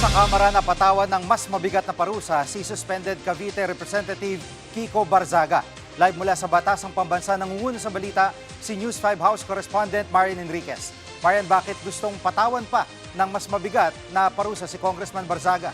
Sa Kamara na patawan ng mas mabigat na parusa si suspended Cavite Representative Kiko Barzaga. Live mula sa Batasang Pambansa, nangunguna sa balita si News 5 House Correspondent Marian Enriquez. Marian, bakit gustong patawan pa ng mas mabigat na parusa si Congressman Barzaga?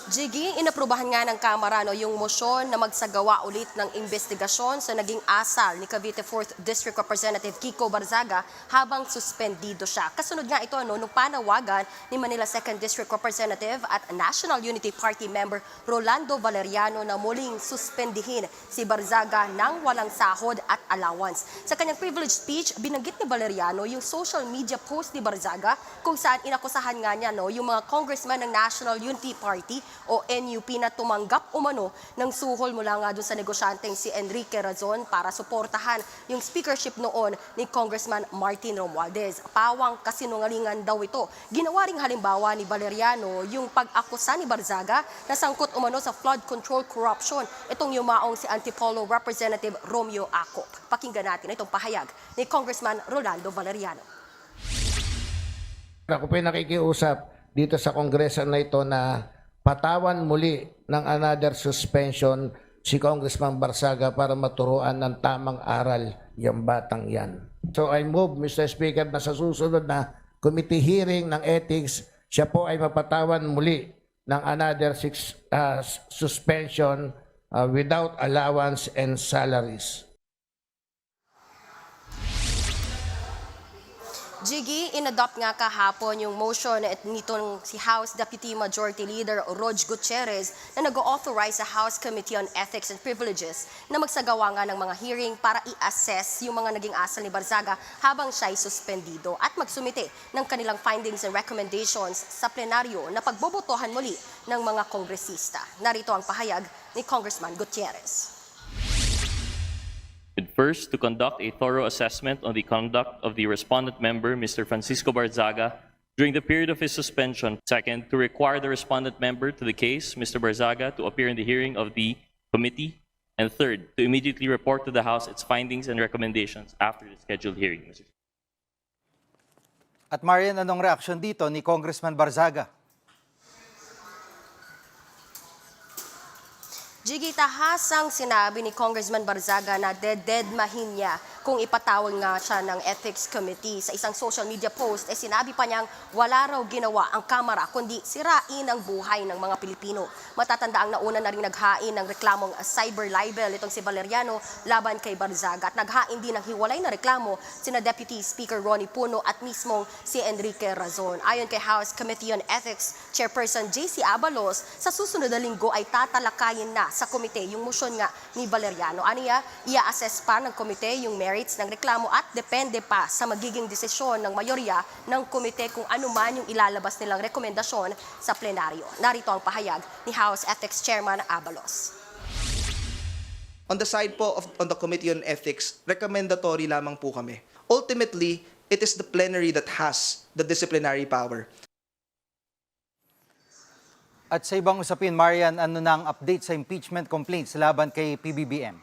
Jiggy, inaprubahan nga ng Kamara yung mosyon na magsagawa ulit ng investigasyon sa naging asal ni Cavite 4th District Representative Kiko Barzaga habang suspendido siya. Kasunod nga ito nung panawagan ni Manila 2nd District Representative at National Unity Party member Rolando Valeriano na muling suspendihin si Barzaga ng walang sahod at allowance. Sa kanyang privilege speech, binanggit ni Valeriano yung social media post ni Barzaga kung saan inakusahan nga niya yung mga congressman ng National Unity Party o NUP na tumanggap umano ng suhol mula nga doon sa negosyanteng si Enrique Razon para suportahan yung speakership noon ni Congressman Martin Romualdez. Pawang kasinungalingan daw ito. Ginawa ring halimbawa ni Valeriano yung pag-akusa ni Barzaga na sangkot umano sa flood control corruption. Itong yumaong si Antipolo Representative Romeo Acop. Pakinggan natin itong pahayag ni Congressman Rolando Valeriano. Ako po nakikiusap dito sa kongreso na ito na patawan muli ng another suspension si Congressman Barzaga para maturuan ng tamang aral yung batang yan. So I move, Mr. Speaker, na sa susunod na committee hearing ng ethics, siya po ay mapatawan muli ng another suspension without allowance and salaries. Jiggy, inadopt nga kahapon yung motion nitong si House Deputy Majority Leader Rog Gutierrez na nag-authorize sa House Committee on Ethics and Privileges na magsagawa nga ng mga hearing para i-assess yung mga naging asal ni Barzaga habang siya ay suspendido at magsumite ng kanilang findings and recommendations sa plenaryo na pagbobotohan muli ng mga kongresista. Narito ang pahayag ni Congressman Gutierrez. First, to conduct a thorough assessment on the conduct of the respondent member, Mr. Francisco Barzaga, during the period of his suspension. Second, to require the respondent member to the case, Mr. Barzaga, to appear in the hearing of the committee. And third, to immediately report to the House its findings and recommendations after the scheduled hearing. At Marian, anong reaksyon dito ni Congressman Barzaga? Jiggy, tahasang sinabi ni Congressman Barzaga na dededmahin niya kung ipatawag nga siya ng Ethics Committee. Sa isang social media post, sinabi pa niyang wala raw ginawa ang Kamara kundi sirain ang buhay ng mga Pilipino. Matatandaang nauna na rin naghain ng reklamong cyber libel itong si Valeriano laban kay Barzaga at naghain din ng hiwalay na reklamo sina Deputy Speaker Ronnie Puno at mismong si Enrique Razon. Ayon kay House Committee on Ethics Chairperson JC Abalos, sa susunod na linggo ay tatalakayin na sa komite yung motion nga ni Valeriano. Aniya, ia-assess pa ng komite yung merits ng reklamo at depende pa sa magiging desisyon ng mayorya ng komite kung ano man yung ilalabas nilang rekomendasyon sa plenaryo. Narito ang pahayag ni House Ethics Chairman Abalos. On the side po on the Committee on Ethics, recommendatory lamang po kami. Ultimately, it is the plenary that has the disciplinary power. At sa ibang usapin, Marian, ano na ang update sa impeachment complaints laban kay PBBM?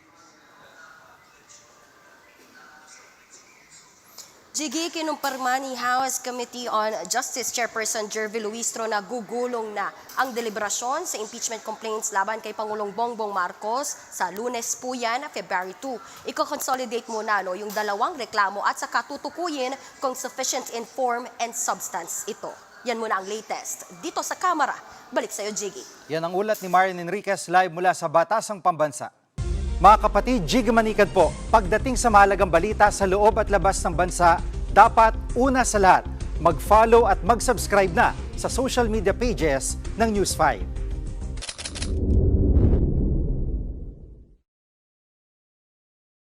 Jiggy, kinumpirma ni House Committee on Justice Chairperson Jervy Luistro na gugulong na ang deliberasyon sa impeachment complaints laban kay Pangulong Bongbong Marcos sa Lunes po yan, February 2. Iko-consolidate muna yung dalawang reklamo at saka tutukuyin kung sufficient in form and substance ito. Yan muna ang latest dito sa Kamara. Balik sa'yo, Jiggy. Yan ang ulat ni Marian Enriquez live mula sa Batasang Pambansa. Mga kapatid, Jiggy Manikad po. Pagdating sa mahalagang balita sa loob at labas ng bansa, dapat una sa lahat, mag-follow at mag-subscribe na sa social media pages ng News 5.